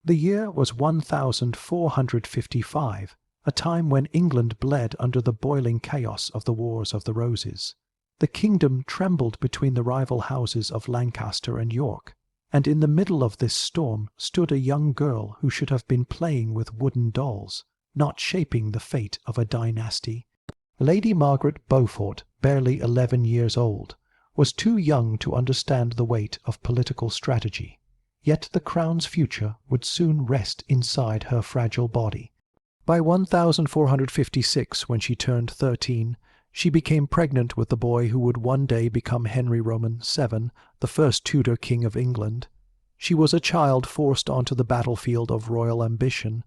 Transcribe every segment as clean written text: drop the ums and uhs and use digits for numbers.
The year was 1455, a time when England bled under the boiling chaos of the Wars of the Roses. The kingdom trembled between the rival houses of Lancaster and York, and in the middle of this storm stood a young girl who should have been playing with wooden dolls, not shaping the fate of a dynasty. Lady Margaret Beaufort, barely 11 years old, was too young to understand the weight of political strategy, yet the crown's future would soon rest inside her fragile body. By 1456, when she turned 13, she became pregnant with the boy who would one day become Henry Roman VII, the first Tudor King of England. She was a child forced onto the battlefield of royal ambition.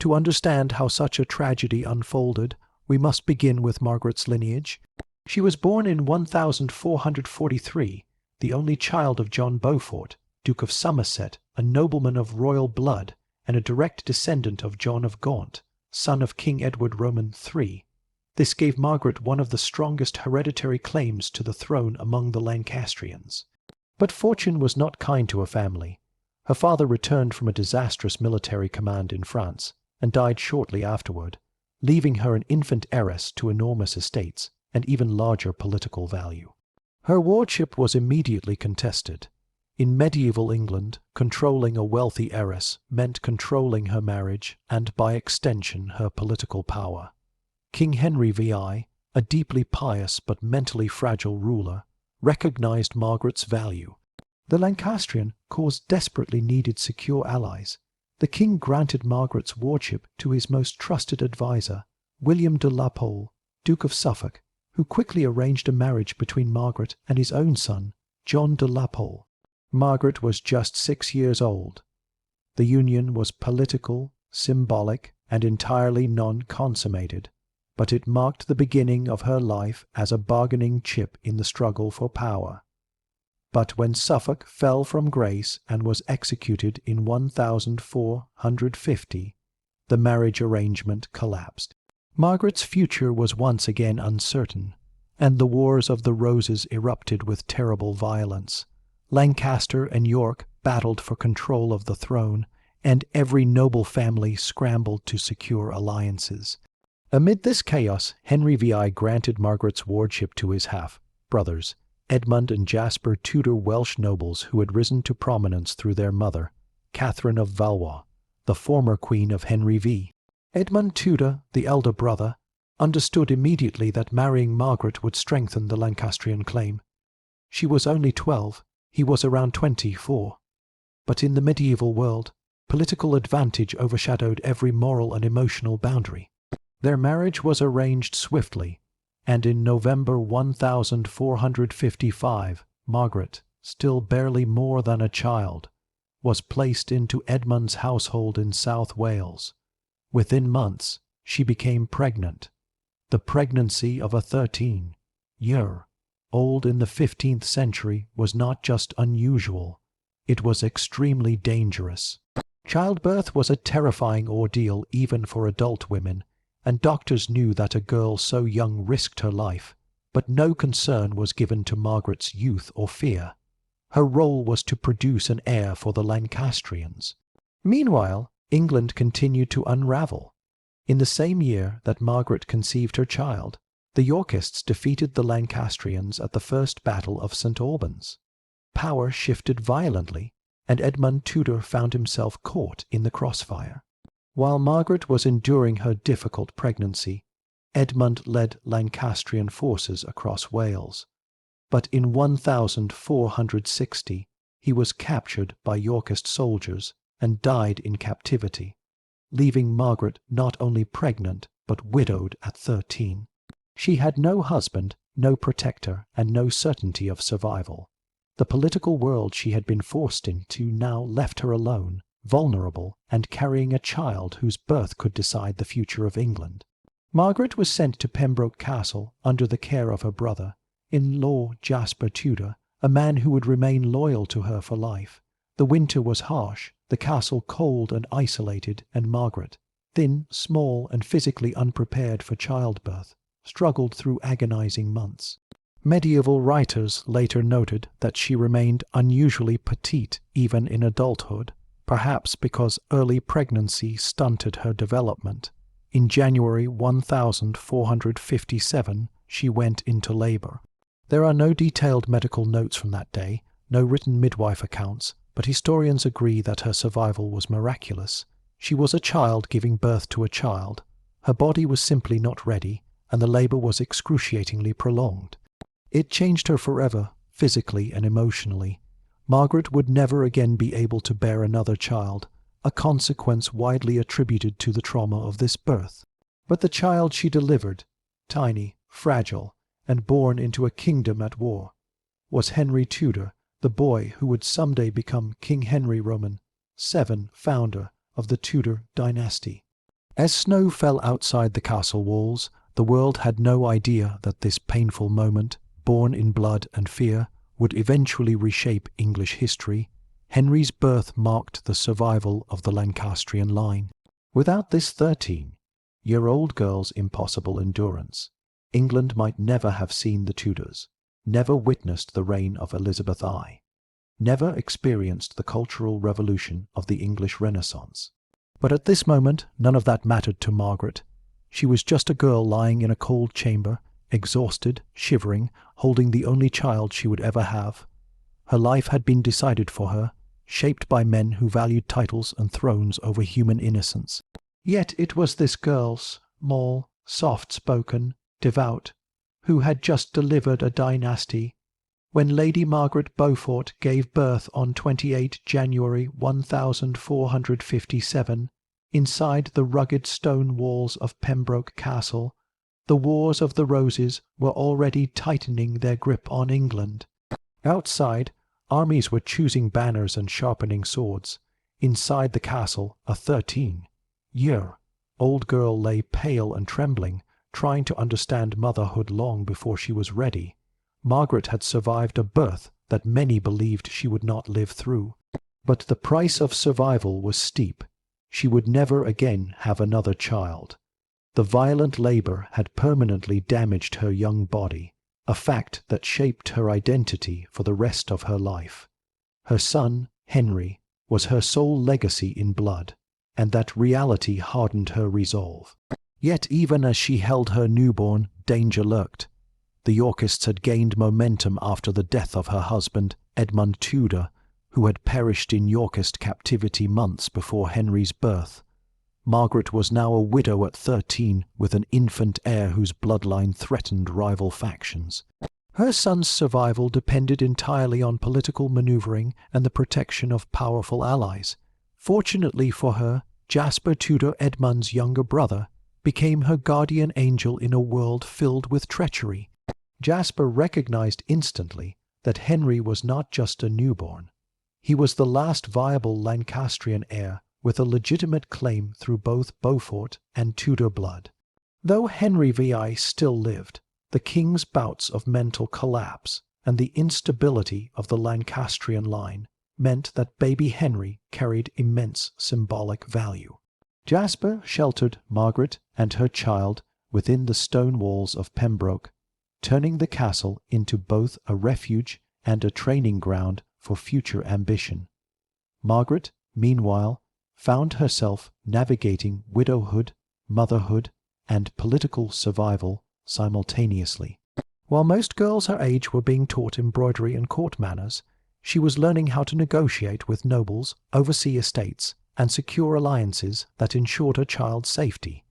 To understand how such a tragedy unfolded, we must begin with Margaret's lineage. She was born in 1443, the only child of John Beaufort, Duke of Somerset, a nobleman of royal blood, and a direct descendant of John of Gaunt, son of King Edward Roman III. This gave Margaret one of the strongest hereditary claims to the throne among the Lancastrians. But fortune was not kind to her family. Her father returned from a disastrous military command in France, and died shortly afterward, leaving her an infant heiress to enormous estates and even larger political value. Her wardship was immediately contested. In medieval England, controlling a wealthy heiress meant controlling her marriage and, by extension, her political power. King Henry VI, a deeply pious but mentally fragile ruler, recognized Margaret's value. The Lancastrian cause desperately needed secure allies. The king granted Margaret's wardship to his most trusted adviser, William de la Pole, Duke of Suffolk, who quickly arranged a marriage between Margaret and his own son, John de la Pole. Margaret was just 6 years old. The union was political, symbolic, and entirely non-consummated, but it marked the beginning of her life as a bargaining chip in the struggle for power. But when Suffolk fell from grace and was executed in 1450, the marriage arrangement collapsed. Margaret's future was once again uncertain, and the Wars of the Roses erupted with terrible violence. Lancaster and York battled for control of the throne, and every noble family scrambled to secure alliances. Amid this chaos, Henry VI granted Margaret's wardship to his half-brothers, Edmund and Jasper, Tudor Welsh nobles who had risen to prominence through their mother, Catherine of Valois, the former queen of Henry V. Edmund Tudor, the elder brother, understood immediately that marrying Margaret would strengthen the Lancastrian claim. She was only 12, he was around 24. But in the medieval world, political advantage overshadowed every moral and emotional boundary. Their marriage was arranged swiftly, and in November 1455, Margaret, still barely more than a child, was placed into Edmund's household in South Wales. Within months, she became pregnant. The pregnancy of a 13-year-old in the 15th century was not just unusual, it was extremely dangerous. Childbirth was a terrifying ordeal even for adult women, and doctors knew that a girl so young risked her life, but no concern was given to Margaret's youth or fear. Her role was to produce an heir for the Lancastrians. Meanwhile, England continued to unravel. In the same year that Margaret conceived her child, the Yorkists defeated the Lancastrians at the First Battle of St. Albans. Power shifted violently, and Edmund Tudor found himself caught in the crossfire. While Margaret was enduring her difficult pregnancy, Edmund led Lancastrian forces across Wales. But in 1460, he was captured by Yorkist soldiers and died in captivity, leaving Margaret not only pregnant but widowed at 13. She had no husband, no protector, and no certainty of survival. The political world she had been forced into now left her alone, vulnerable, and carrying a child whose birth could decide the future of England. Margaret was sent to Pembroke Castle under the care of her brother-in-law Jasper Tudor, a man who would remain loyal to her for life. The winter was harsh, the castle cold and isolated, and Margaret, thin, small, and physically unprepared for childbirth, struggled through agonizing months. Medieval writers later noted that she remained unusually petite even in adulthood, perhaps because early pregnancy stunted her development. In January 1457, she went into labor. There are no detailed medical notes from that day, no written midwife accounts, but historians agree that her survival was miraculous. She was a child giving birth to a child. Her body was simply not ready, and the labor was excruciatingly prolonged. It changed her forever, physically and emotionally. Margaret would never again be able to bear another child, a consequence widely attributed to the trauma of this birth. But the child she delivered, tiny, fragile, and born into a kingdom at war, was Henry Tudor, the boy who would someday become King Henry Roman VII, founder of the Tudor dynasty. As snow fell outside the castle walls, the world had no idea that this painful moment, born in blood and fear, would eventually reshape English history. Henry's birth marked the survival of the Lancastrian line. Without this 13-year-old girl's impossible endurance, England might never have seen the Tudors, never witnessed the reign of Elizabeth I, never experienced the cultural revolution of the English Renaissance. But at this moment, none of that mattered to Margaret. She was just a girl lying in a cold chamber, exhausted, shivering, holding the only child she would ever have. Her life had been decided for her, shaped by men who valued titles and thrones over human innocence. Yet it was this girl, small, soft-spoken, devout, who had just delivered a dynasty. When Lady Margaret Beaufort gave birth on 28 January 1457, inside the rugged stone walls of Pembroke Castle, the Wars of the Roses were already tightening their grip on England. Outside, armies were choosing banners and sharpening swords. Inside the castle, a 13-year-old girl lay pale and trembling, trying to understand motherhood long before she was ready. Margaret had survived a birth that many believed she would not live through. But the price of survival was steep. She would never again have another child. The violent labor had permanently damaged her young body, a fact that shaped her identity for the rest of her life. Her son, Henry, was her sole legacy in blood, and that reality hardened her resolve. Yet even as she held her newborn, danger lurked. The Yorkists had gained momentum after the death of her husband, Edmund Tudor, who had perished in Yorkist captivity months before Henry's birth. Margaret was now a widow at 13, with an infant heir whose bloodline threatened rival factions. Her son's survival depended entirely on political maneuvering and the protection of powerful allies. Fortunately for her, Jasper Tudor, Edmund's younger brother, became her guardian angel in a world filled with treachery. Jasper recognized instantly that Henry was not just a newborn. He was the last viable Lancastrian heir, with a legitimate claim through both Beaufort and Tudor blood. Though Henry VI still lived, the king's bouts of mental collapse and the instability of the Lancastrian line meant that baby Henry carried immense symbolic value. Jasper sheltered Margaret and her child within the stone walls of Pembroke, turning the castle into both a refuge and a training ground for future ambition. Margaret, meanwhile, found herself navigating widowhood, motherhood, and political survival simultaneously. While most girls her age were being taught embroidery and court manners, she was learning how to negotiate with nobles, oversee estates, and secure alliances that ensured her child's safety.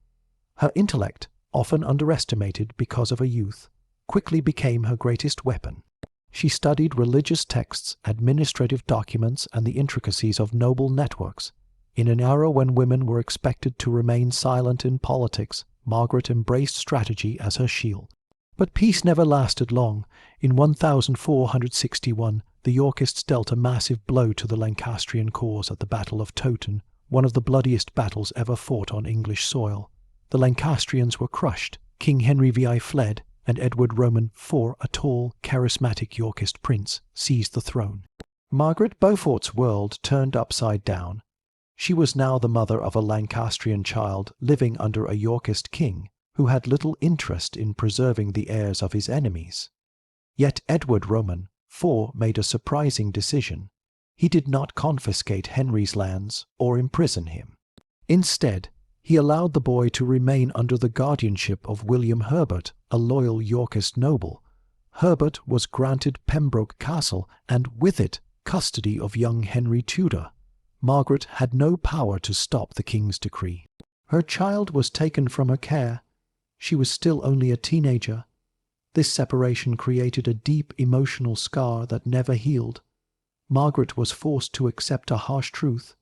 Her intellect, often underestimated because of her youth, quickly became her greatest weapon. She studied religious texts, administrative documents, and the intricacies of noble networks. In an era when women were expected to remain silent in politics, Margaret embraced strategy as her shield. But peace never lasted long. In 1461, the Yorkists dealt a massive blow to the Lancastrian cause at the Battle of Towton, one of the bloodiest battles ever fought on English soil. The Lancastrians were crushed, King Henry VI fled, and Edward Roman IV, a tall, charismatic Yorkist prince, seized the throne. Margaret Beaufort's world turned upside down. She was now the mother of a Lancastrian child living under a Yorkist king who had little interest in preserving the heirs of his enemies. Yet Edward Roman IV made a surprising decision. He did not confiscate Henry's lands or imprison him. Instead, he allowed the boy to remain under the guardianship of William Herbert, a loyal Yorkist noble. Herbert was granted Pembroke Castle and, with it, custody of young Henry Tudor. Margaret had no power to stop the king's decree. Her child was taken from her care. She was still only a teenager. This separation created a deep emotional scar that never healed. Margaret was forced to accept a harsh truth.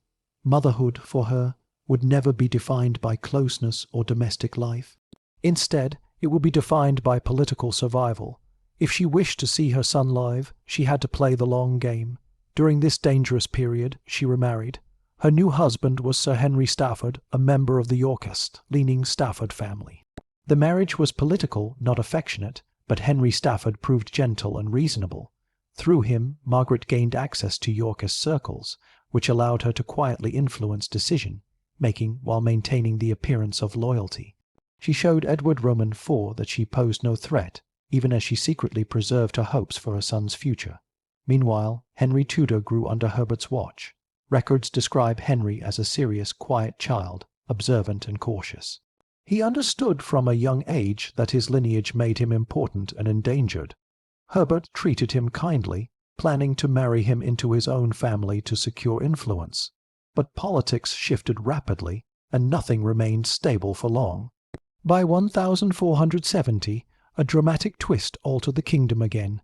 Motherhood, for her, would never be defined by closeness or domestic life. Instead, it would be defined by political survival. If she wished to see her son live, she had to play the long game. During this dangerous period, she remarried. Her new husband was Sir Henry Stafford, a member of the Yorkist-leaning Stafford family. The marriage was political, not affectionate, but Henry Stafford proved gentle and reasonable. Through him, Margaret gained access to Yorkist circles, which allowed her to quietly influence decision-making while maintaining the appearance of loyalty. She showed Edward Roman IV that she posed no threat, even as she secretly preserved her hopes for her son's future. Meanwhile, Henry Tudor grew under Herbert's watch. Records describe Henry as a serious, quiet child, observant and cautious. He understood from a young age that his lineage made him important and endangered. Herbert treated him kindly, planning to marry him into his own family to secure influence. But politics shifted rapidly, and nothing remained stable for long. By 1470, a dramatic twist altered the kingdom again.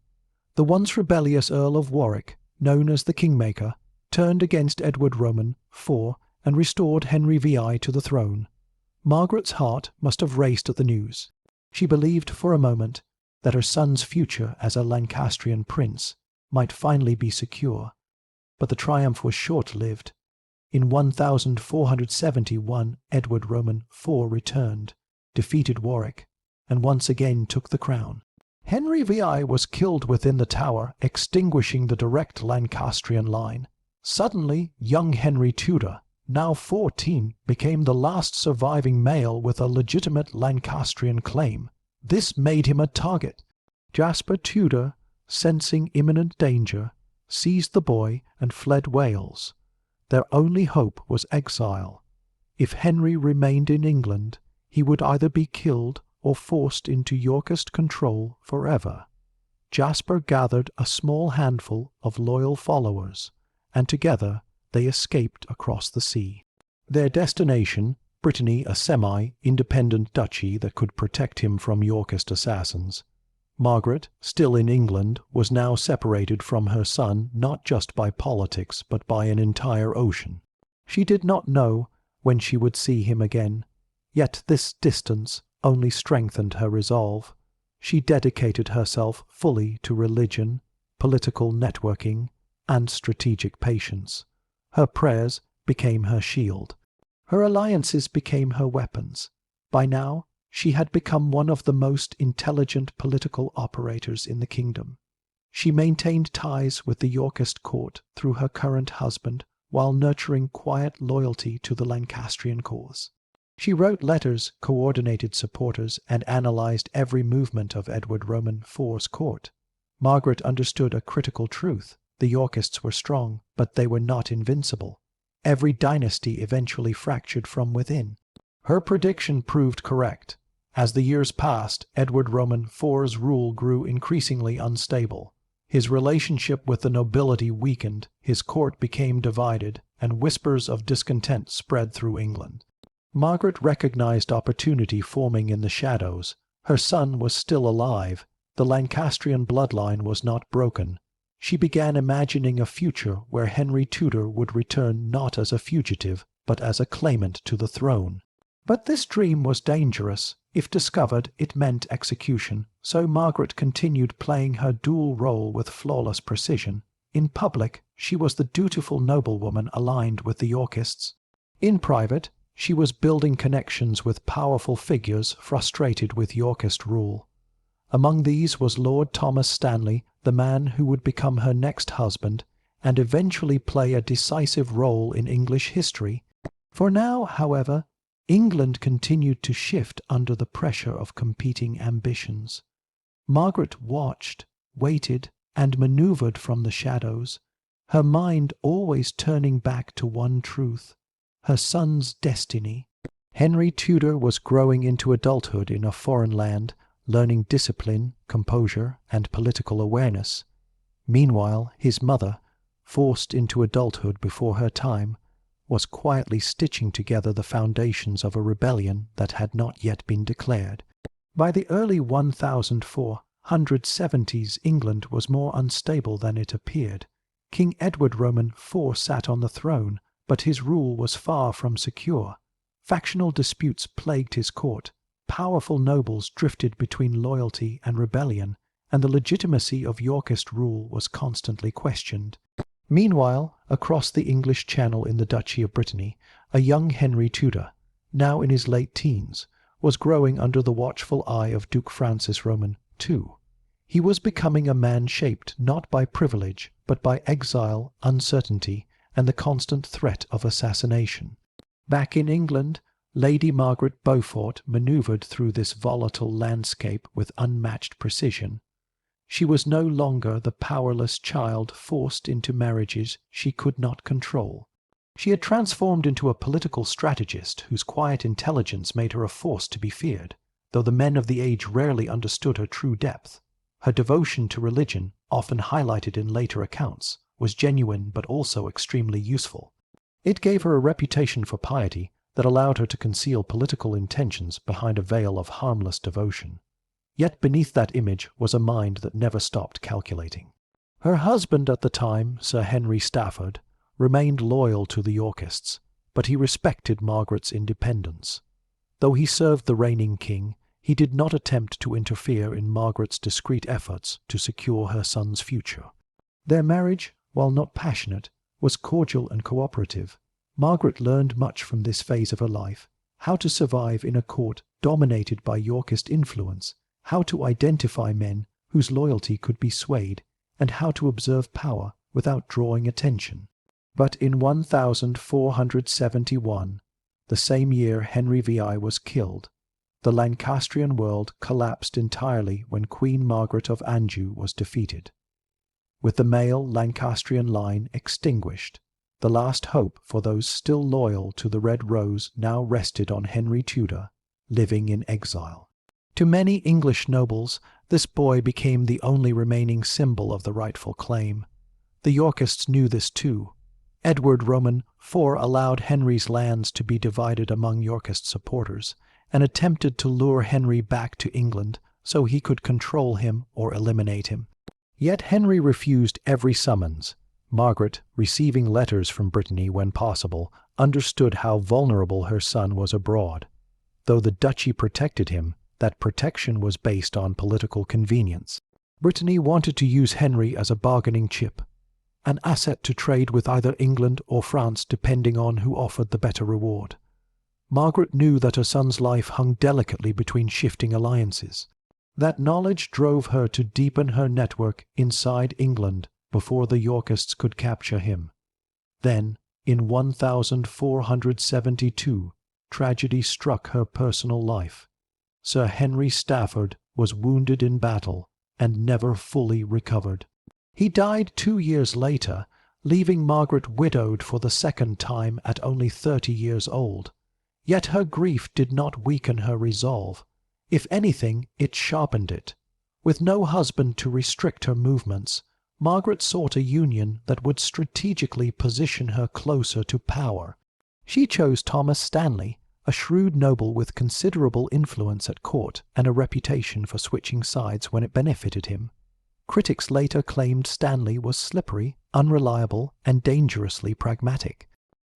The once rebellious Earl of Warwick, known as the Kingmaker, turned against Edward Roman IV and restored Henry VI to the throne. Margaret's heart must have raced at the news. She believed for a moment that her son's future as a Lancastrian prince might finally be secure. But the triumph was short-lived. In 1471, Edward Roman IV returned, defeated Warwick, and once again took the crown. Henry VI was killed within the Tower, extinguishing the direct Lancastrian line. Suddenly, young Henry Tudor, now 14, became the last surviving male with a legitimate Lancastrian claim. This made him a target. Jasper Tudor, sensing imminent danger, seized the boy and fled Wales. Their only hope was exile. If Henry remained in England, he would either be killed or forced into Yorkist control forever. Jasper gathered a small handful of loyal followers, and together they escaped across the sea. Their destination, Brittany, a semi-independent duchy that could protect him from Yorkist assassins. Margaret, still in England, was now separated from her son not just by politics but by an entire ocean. She did not know when she would see him again, yet this distance only strengthened her resolve. She dedicated herself fully to religion, political networking, and strategic patience. Her prayers became her shield. Her alliances became her weapons. By now, she had become one of the most intelligent political operators in the kingdom. She maintained ties with the Yorkist court through her current husband, while nurturing quiet loyalty to the Lancastrian cause. She wrote letters, coordinated supporters, and analyzed every movement of Edward Roman IV's court. Margaret understood a critical truth. The Yorkists were strong, but they were not invincible. Every dynasty eventually fractured from within. Her prediction proved correct. As the years passed, Edward Roman IV's rule grew increasingly unstable. His relationship with the nobility weakened, his court became divided, and whispers of discontent spread through England. Margaret recognized opportunity forming in the shadows. Her son was still alive. The Lancastrian bloodline was not broken. She began imagining a future where Henry Tudor would return not as a fugitive, but as a claimant to the throne. But this dream was dangerous. If discovered, it meant execution, so Margaret continued playing her dual role with flawless precision. In public, she was the dutiful noblewoman aligned with the Yorkists. In private, she was building connections with powerful figures frustrated with Yorkist rule. Among these was Lord Thomas Stanley, the man who would become her next husband, and eventually play a decisive role in English history. For now, however, England continued to shift under the pressure of competing ambitions. Margaret watched, waited, and maneuvered from the shadows. her mind always turning back to one truth: her son's destiny. Henry Tudor was growing into adulthood in a foreign land, learning discipline, composure, and political awareness. Meanwhile, his mother, forced into adulthood before her time, was quietly stitching together the foundations of a rebellion that had not yet been declared. By the early 1470s, England was more unstable than it appeared. King Edward Roman IV sat on the throne, but his rule was far from secure. Factional disputes plagued his court. Powerful nobles drifted between loyalty and rebellion, and the legitimacy of Yorkist rule was constantly questioned. Meanwhile, across the English Channel in the Duchy of Brittany, a young Henry Tudor, now in his late teens, was growing under the watchful eye of Duke Francis Roman II. He was becoming a man shaped not by privilege, but by exile, uncertainty, and the constant threat of assassination. Back in England, Lady Margaret Beaufort manoeuvred through this volatile landscape with unmatched precision. She was no longer the powerless child forced into marriages she could not control. She had transformed into a political strategist whose quiet intelligence made her a force to be feared, though the men of the age rarely understood her true depth. Her devotion to religion, often highlighted in later accounts, was genuine but also extremely useful. It gave her a reputation for piety that allowed her to conceal political intentions behind a veil of harmless devotion. Yet beneath that image was a mind that never stopped calculating. Her husband at the time, Sir Henry Stafford, remained loyal to the Yorkists, but he respected Margaret's independence. Though he served the reigning king, he did not attempt to interfere in Margaret's discreet efforts to secure her son's future. Their marriage, while not passionate, was cordial and cooperative. Margaret learned much from this phase of her life: how to survive in a court dominated by Yorkist influence, how to identify men whose loyalty could be swayed, and how to observe power without drawing attention. But in 1471, the same year Henry VI was killed, the Lancastrian world collapsed entirely when Queen Margaret of Anjou was defeated. With the male Lancastrian line extinguished, the last hope for those still loyal to the Red Rose now rested on Henry Tudor, living in exile. To many English nobles, this boy became the only remaining symbol of the rightful claim. The Yorkists knew this too. Edward Roman IV allowed Henry's lands to be divided among Yorkist supporters, and attempted to lure Henry back to England so he could control him or eliminate him. Yet Henry refused every summons. Margaret, receiving letters from Brittany when possible, understood how vulnerable her son was abroad. Though the duchy protected him, that protection was based on political convenience. Brittany wanted to use Henry as a bargaining chip, an asset to trade with either England or France depending on who offered the better reward. Margaret knew that her son's life hung delicately between shifting alliances. That knowledge drove her to deepen her network inside England before the Yorkists could capture him. Then, in 1472, tragedy struck her personal life. Sir Henry Stafford was wounded in battle and never fully recovered. He died 2 years later, leaving Margaret widowed for the second time at only 30 years old. Yet her grief did not weaken her resolve. If anything, it sharpened it. With no husband to restrict her movements, Margaret sought a union that would strategically position her closer to power. She chose Thomas Stanley, a shrewd noble with considerable influence at court and a reputation for switching sides when it benefited him. Critics later claimed Stanley was slippery, unreliable, and dangerously pragmatic.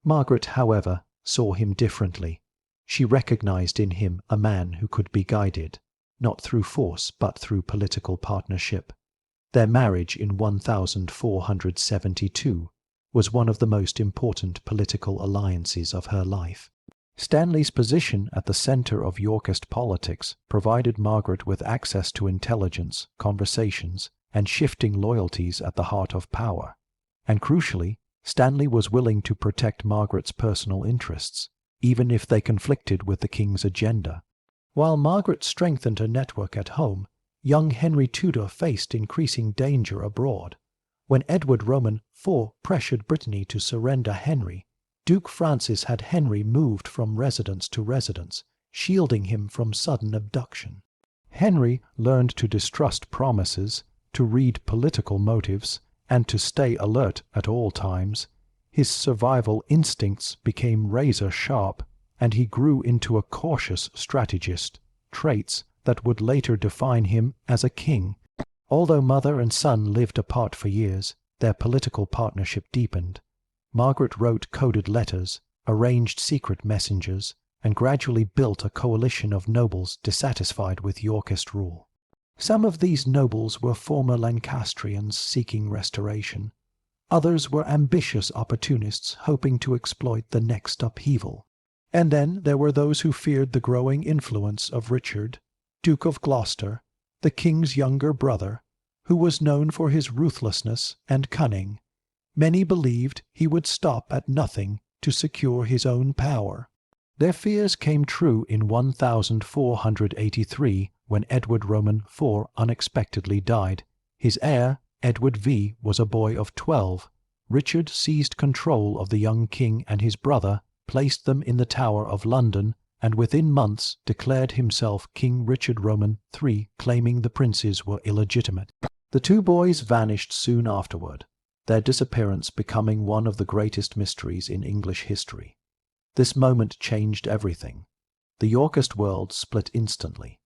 Margaret, however, saw him differently. She recognized in him a man who could be guided, not through force but through political partnership. Their marriage in 1472 was one of the most important political alliances of her life. Stanley's position at the center of Yorkist politics provided Margaret with access to intelligence, conversations, and shifting loyalties at the heart of power. And crucially, Stanley was willing to protect Margaret's personal interests, even if they conflicted with the king's agenda. While Margaret strengthened her network at home, young Henry Tudor faced increasing danger abroad. When Edward Roman IV pressured Brittany to surrender Henry, Duke Francis had Henry moved from residence to residence, shielding him from sudden abduction. Henry learned to distrust promises, to read political motives, and to stay alert at all times. His survival instincts became razor-sharp, and he grew into a cautious strategist, traits that would later define him as a king. Although mother and son lived apart for years, their political partnership deepened. Margaret wrote coded letters, arranged secret messengers, and gradually built a coalition of nobles dissatisfied with Yorkist rule. Some of these nobles were former Lancastrians seeking restoration. Others were ambitious opportunists hoping to exploit the next upheaval. And then there were those who feared the growing influence of Richard, Duke of Gloucester, the king's younger brother, who was known for his ruthlessness and cunning. Many believed he would stop at nothing to secure his own power. Their fears came true in 1483 when Edward Roman IV unexpectedly died. His heir, Edward V, was a boy of 12. Richard seized control of the young king and his brother, placed them in the Tower of London, and within months declared himself King Richard Roman III, claiming the princes were illegitimate. The two boys vanished soon afterward, their disappearance becoming one of the greatest mysteries in English history. This moment changed everything. The Yorkist world split instantly.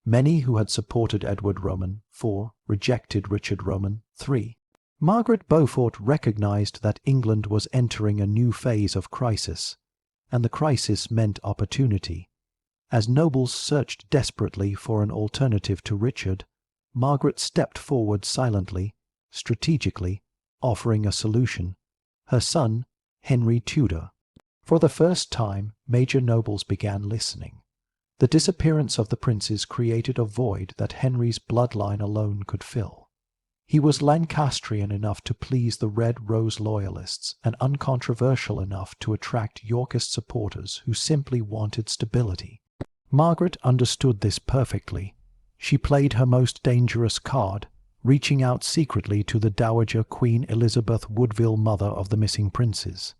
Many who had supported Edward Roman IV rejected Richard Roman III. Margaret Beaufort recognized that England was entering a new phase of crisis, and the crisis meant opportunity. As nobles searched desperately for an alternative to Richard, Margaret stepped forward silently, strategically, offering a solution: her son, Henry Tudor. For the first time, major nobles began listening. The disappearance of the princes created a void that Henry's bloodline alone could fill. He was Lancastrian enough to please the Red Rose loyalists and uncontroversial enough to attract Yorkist supporters who simply wanted stability. Margaret understood this perfectly. She played her most dangerous card, reaching out secretly to the Dowager Queen Elizabeth Woodville, mother of the missing princes.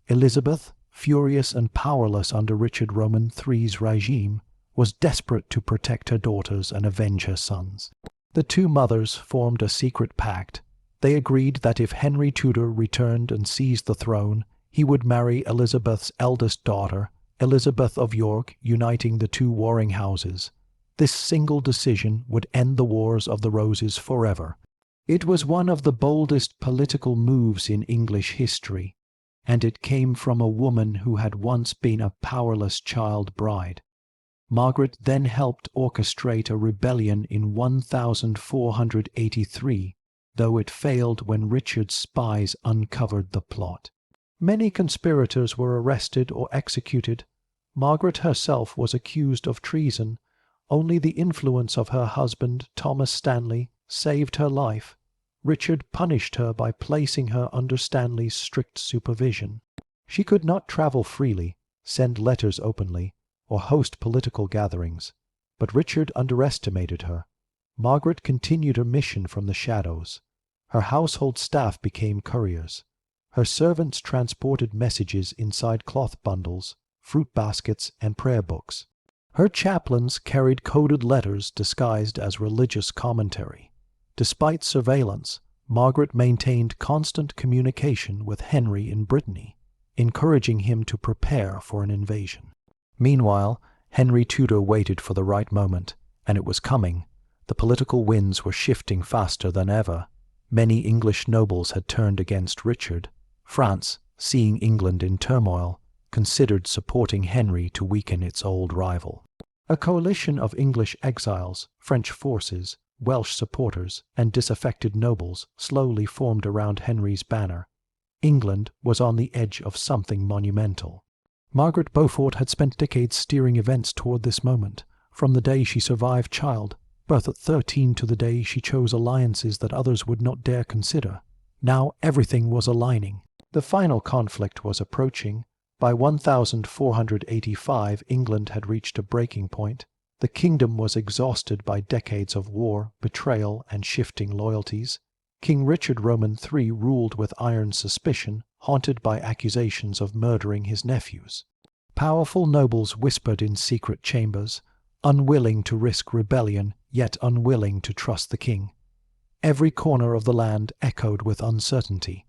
Elizabeth, furious and powerless under Richard Roman III's regime, was desperate to protect her daughters and avenge her sons. The two mothers formed a secret pact. They agreed that if Henry Tudor returned and seized the throne, he would marry Elizabeth's eldest daughter, Elizabeth of York, uniting the two warring houses. This single decision would end the Wars of the Roses forever. It was one of the boldest political moves in English history, and it came from a woman who had once been a powerless child bride. Margaret then helped orchestrate a rebellion in 1483, though it failed when Richard's spies uncovered the plot. Many conspirators were arrested or executed. Margaret herself was accused of treason. Only the influence of her husband, Thomas Stanley, saved her life. Richard punished her by placing her under Stanley's strict supervision. She could not travel freely, send letters openly, or host political gatherings, but Richard underestimated her. Margaret continued her mission from the shadows. Her household staff became couriers. Her servants transported messages inside cloth bundles, fruit baskets, and prayer books. Her chaplains carried coded letters disguised as religious commentary. Despite surveillance, Margaret maintained constant communication with Henry in Brittany, encouraging him to prepare for an invasion. Meanwhile, Henry Tudor waited for the right moment, and it was coming. The political winds were shifting faster than ever. Many English nobles had turned against Richard. France, seeing England in turmoil, considered supporting Henry to weaken its old rival. A coalition of English exiles, French forces, Welsh supporters, and disaffected nobles slowly formed around Henry's banner. England was on the edge of something monumental. Margaret Beaufort had spent decades steering events toward this moment, from the day she survived childbirth at 13 to the day she chose alliances that others would not dare consider. Now everything was aligning. The final conflict was approaching. By 1485, England had reached a breaking point. The kingdom was exhausted by decades of war, betrayal, and shifting loyalties. King Richard Roman III ruled with iron suspicion, haunted by accusations of murdering his nephews. Powerful nobles whispered in secret chambers, unwilling to risk rebellion, yet unwilling to trust the king. Every corner of the land echoed with uncertainty.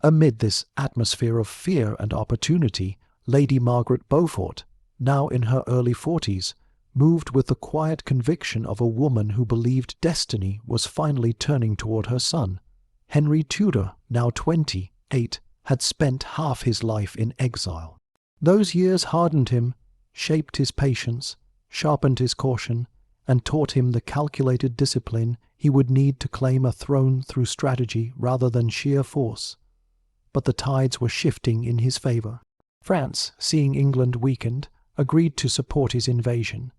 Amid this atmosphere of fear and opportunity, Lady Margaret Beaufort, now in her early 40s, moved with the quiet conviction of a woman who believed destiny was finally turning toward her son. Henry Tudor, now 28, had spent half his life in exile. Those years hardened him, shaped his patience, sharpened his caution, and taught him the calculated discipline he would need to claim a throne through strategy rather than sheer force. But the tides were shifting in his favor. France, seeing England weakened, agreed to support his invasion.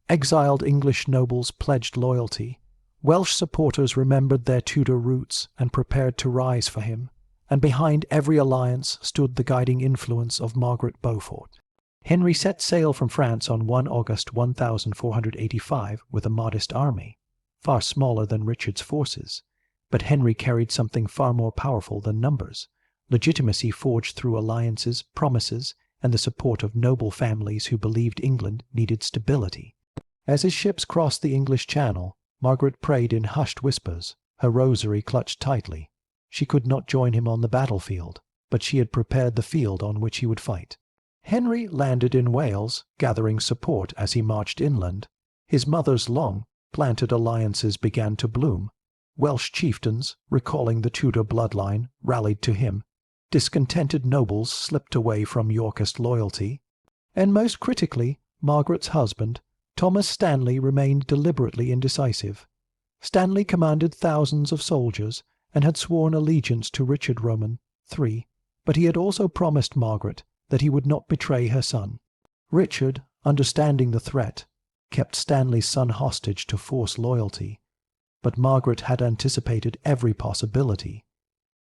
Exiled English nobles pledged loyalty. Welsh supporters remembered their Tudor roots and prepared to rise for him. And behind every alliance stood the guiding influence of Margaret Beaufort. Henry set sail from France on 1 August 1485 with a modest army, far smaller than Richard's forces. But Henry carried something far more powerful than numbers: legitimacy forged through alliances, promises, and the support of noble families who believed England needed stability. As his ships crossed the English Channel, Margaret prayed in hushed whispers, her rosary clutched tightly. She could not join him on the battlefield, but she had prepared the field on which he would fight. Henry landed in Wales, gathering support as he marched inland. His mother's long-planted alliances began to bloom. Welsh chieftains, recalling the Tudor bloodline, rallied to him. Discontented nobles slipped away from Yorkist loyalty. And most critically, Margaret's husband, Thomas Stanley, remained deliberately indecisive. Stanley commanded thousands of soldiers and had sworn allegiance to Richard Roman III, but he had also promised Margaret that he would not betray her son. Richard, understanding the threat, kept Stanley's son hostage to force loyalty, but Margaret had anticipated every possibility.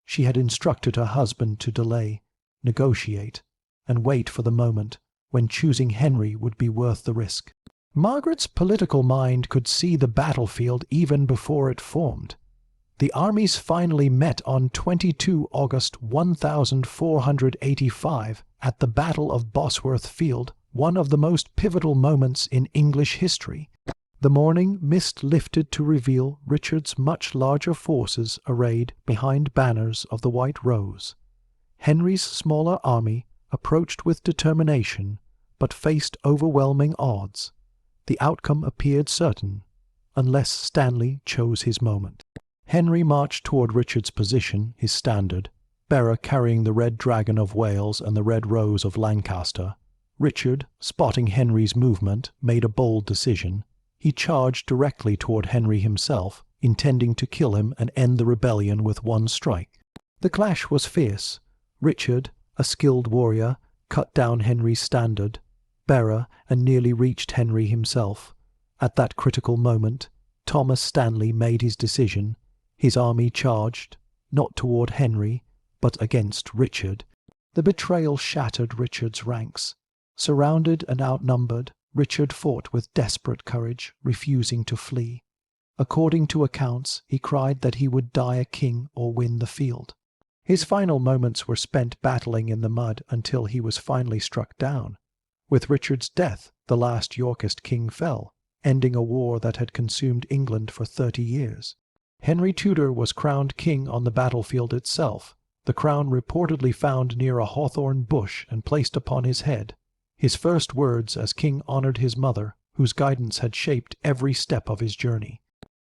She had instructed her husband to delay, negotiate, and wait for the moment when choosing Henry would be worth the risk. Margaret's political mind could see the battlefield even before it formed. The armies finally met on 22 August 1485 at the Battle of Bosworth Field, one of the most pivotal moments in English history. The morning mist lifted to reveal Richard's much larger forces arrayed behind banners of the White Rose. Henry's smaller army approached with determination, but faced overwhelming odds. The outcome appeared certain, unless Stanley chose his moment. Henry marched toward Richard's position, his standard, bearer carrying the Red Dragon of Wales and the Red Rose of Lancaster. Richard, spotting Henry's movement, made a bold decision. He charged directly toward Henry himself, intending to kill him and end the rebellion with one strike. The clash was fierce. Richard, a skilled warrior, cut down Henry's standard bearer and nearly reached Henry himself. At that critical moment, Thomas Stanley made his decision. His army charged, not toward Henry, but against Richard. The betrayal shattered Richard's ranks. Surrounded and outnumbered, Richard fought with desperate courage, refusing to flee. According to accounts, he cried that he would die a king or win the field. His final moments were spent battling in the mud until he was finally struck down. With Richard's death, the last Yorkist king fell, ending a war that had consumed England for 30 years. Henry Tudor was crowned king on the battlefield itself, the crown reportedly found near a hawthorn bush and placed upon his head. His first words as king honored his mother, whose guidance had shaped every step of his journey.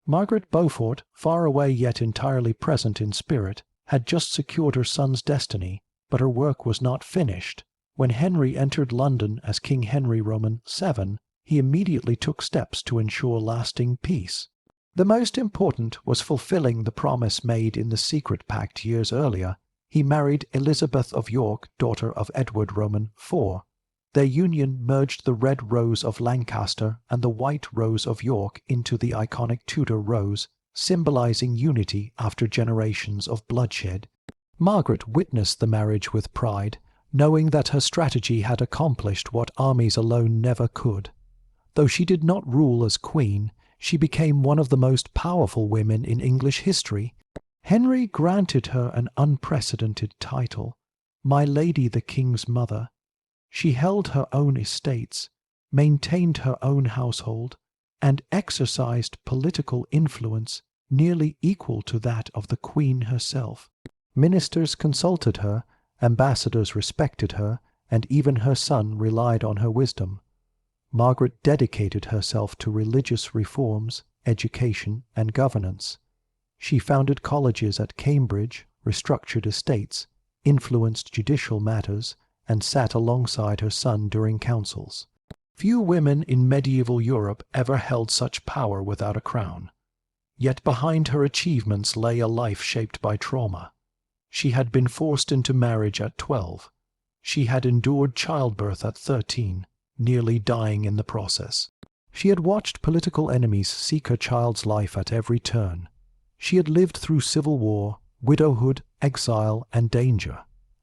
Margaret Beaufort, far away yet entirely present in spirit, had just secured her son's destiny, but her work was not finished. When Henry entered London as King Henry Roman VII, he immediately took steps to ensure lasting peace. The most important was fulfilling the promise made in the secret pact years earlier. He married Elizabeth of York, daughter of Edward Roman IV. Their union merged the Red Rose of Lancaster and the White Rose of York into the iconic Tudor Rose, symbolizing unity after generations of bloodshed. Margaret witnessed the marriage with pride, knowing that her strategy had accomplished what armies alone never could. Though she did not rule as queen, she became one of the most powerful women in English history. Henry granted her an unprecedented title, My Lady the King's Mother. She held her own estates, maintained her own household, and exercised political influence nearly equal to that of the Queen herself. Ministers consulted her, ambassadors respected her, and even her son relied on her wisdom. Margaret dedicated herself to religious reforms, education, and governance. She founded colleges at Cambridge, restructured estates, influenced judicial matters, and sat alongside her son during councils. Few women in medieval Europe ever held such power without a crown. Yet behind her achievements lay a life shaped by trauma. She had been forced into marriage at 12. She had endured childbirth at 13, nearly dying in the process. She had watched political enemies seek her child's life at every turn. She had lived through civil war, widowhood, exile, and danger,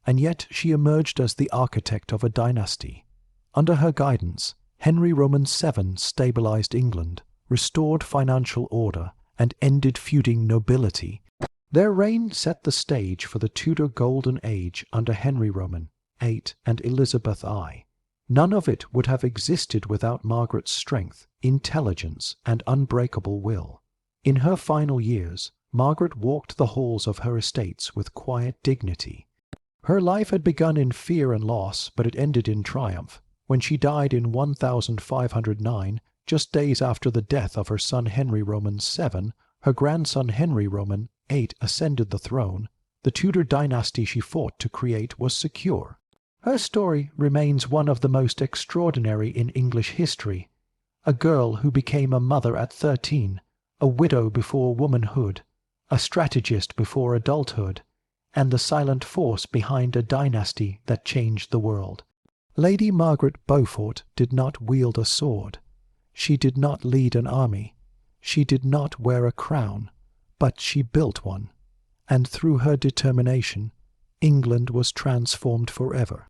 and yet she emerged as the architect of a dynasty. Under her guidance, Henry Roman VII stabilized England, restored financial order, and ended feuding nobility. Their reign set the stage for the Tudor Golden Age under Henry Roman VIII and Elizabeth I. None of it would have existed without Margaret's strength, intelligence, and unbreakable will. In her final years, Margaret walked the halls of her estates with quiet dignity. Her life had begun in fear and loss, but it ended in triumph. When she died in 1509, just days after the death of her son Henry Roman VII, her grandson Henry Roman VIII ascended the throne. The Tudor dynasty she fought to create was secure. Her story remains one of the most extraordinary in English history. A girl who became a mother at 13, a widow before womanhood, a strategist before adulthood, and the silent force behind a dynasty that changed the world. Lady Margaret Beaufort did not wield a sword. She did not lead an army. She did not wear a crown, but she built one. And through her determination, England was transformed forever.